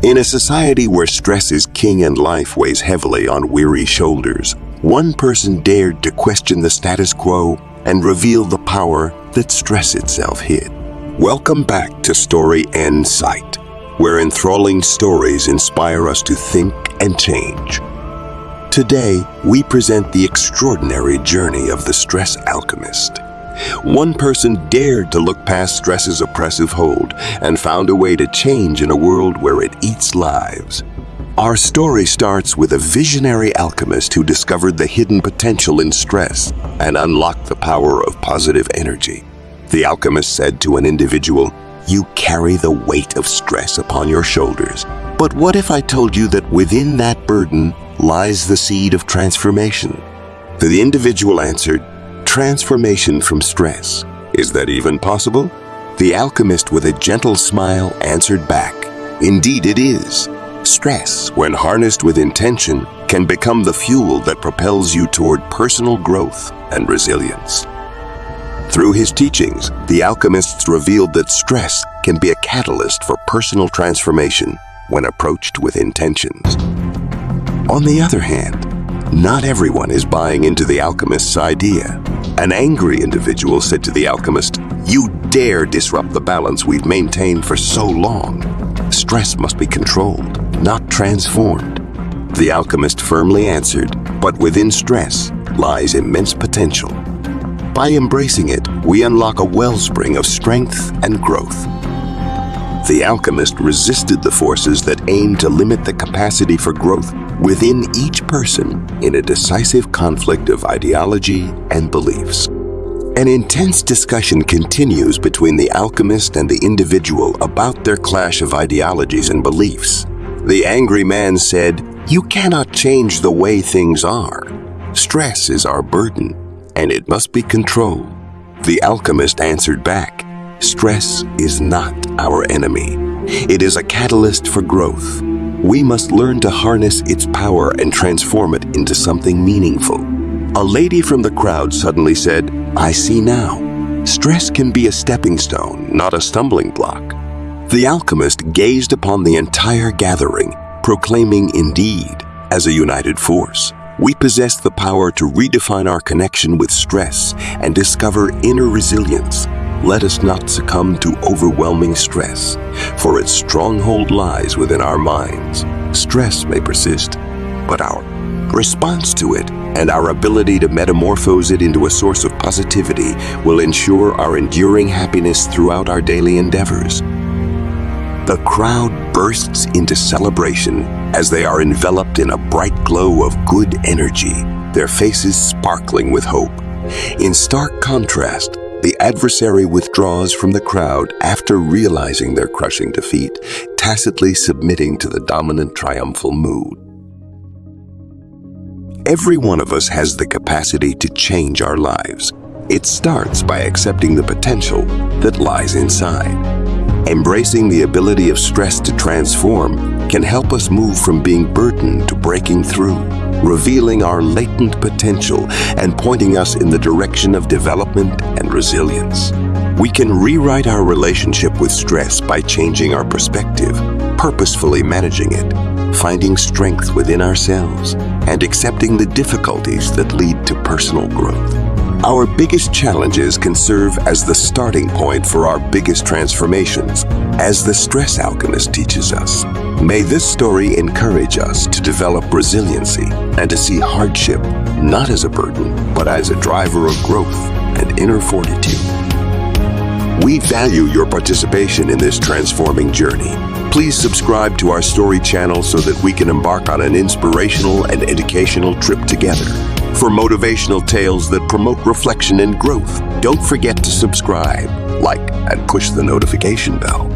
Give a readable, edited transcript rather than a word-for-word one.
In a society where stress is king and life weighs heavily on weary shoulders, one person dared to question the status quo and reveal the power that stress itself hid. Welcome back to Story and Sight, where enthralling stories inspire us to think and change. Today, we present the extraordinary journey of the Stress Alchemist. One person dared to look past stress's oppressive hold and found a way to change in a world where it eats lives. Our story starts with a visionary alchemist who discovered the hidden potential in stress and unlocked the power of positive energy. The alchemist said to an individual, "You carry the weight of stress upon your shoulders. But what if I told you that within that burden lies the seed of transformation?" The individual answered, "Transformation from stress. Is that even possible?" The alchemist, with a gentle smile, answered back, "Indeed it is. Stress, when harnessed with intention, can become the fuel that propels you toward personal growth and resilience." Through his teachings, the alchemists revealed that stress can be a catalyst for personal transformation when approached with intentions. On the other hand, not everyone is buying into the alchemist's idea. An angry individual said to the alchemist, "You dare disrupt the balance we've maintained for so long. Stress must be controlled, not transformed." The alchemist firmly answered, "But within stress lies immense potential. By embracing it, we unlock a wellspring of strength and growth." The alchemist resisted the forces that aim to limit the capacity for growth within each person in a decisive conflict of ideology and beliefs. An intense discussion continues between the alchemist and the individual about their clash of ideologies and beliefs. The angry man said, "You cannot change the way things are. Stress is our burden, and it must be controlled." The alchemist answered back, "Stress is not our enemy. It is a catalyst for growth. We must learn to harness its power and transform it into something meaningful." A lady from the crowd suddenly said, "I see now. Stress can be a stepping stone, not a stumbling block." The alchemist gazed upon the entire gathering, proclaiming, "Indeed, as a united force, we possess the power to redefine our connection with stress and discover inner resilience. Let us not succumb to overwhelming stress, for its stronghold lies within our minds. Stress may persist, but our response to it and our ability to metamorphose it into a source of positivity will ensure our enduring happiness throughout our daily endeavors." The crowd bursts into celebration as they are enveloped in a bright glow of good energy, their faces sparkling with hope. In stark contrast, the adversary withdraws from the crowd after realizing their crushing defeat, tacitly submitting to the dominant triumphal mood. Every one of us has the capacity to change our lives. It starts by accepting the potential that lies inside. Embracing the ability of stress to transform can help us move from being burdened to breaking through, revealing our latent potential and pointing us in the direction of development and resilience. We can rewrite our relationship with stress by changing our perspective, purposefully managing it, finding strength within ourselves, and accepting the difficulties that lead to personal growth. Our biggest challenges can serve as the starting point for our biggest transformations, as the Stress Alchemist teaches us. May this story encourage us to develop resiliency and to see hardship not as a burden, but as a driver of growth and inner fortitude. We value your participation in this transforming journey. Please subscribe to our story channel so that we can embark on an inspirational and educational trip together. For motivational tales that promote reflection and growth, don't forget to subscribe, like, and push the notification bell.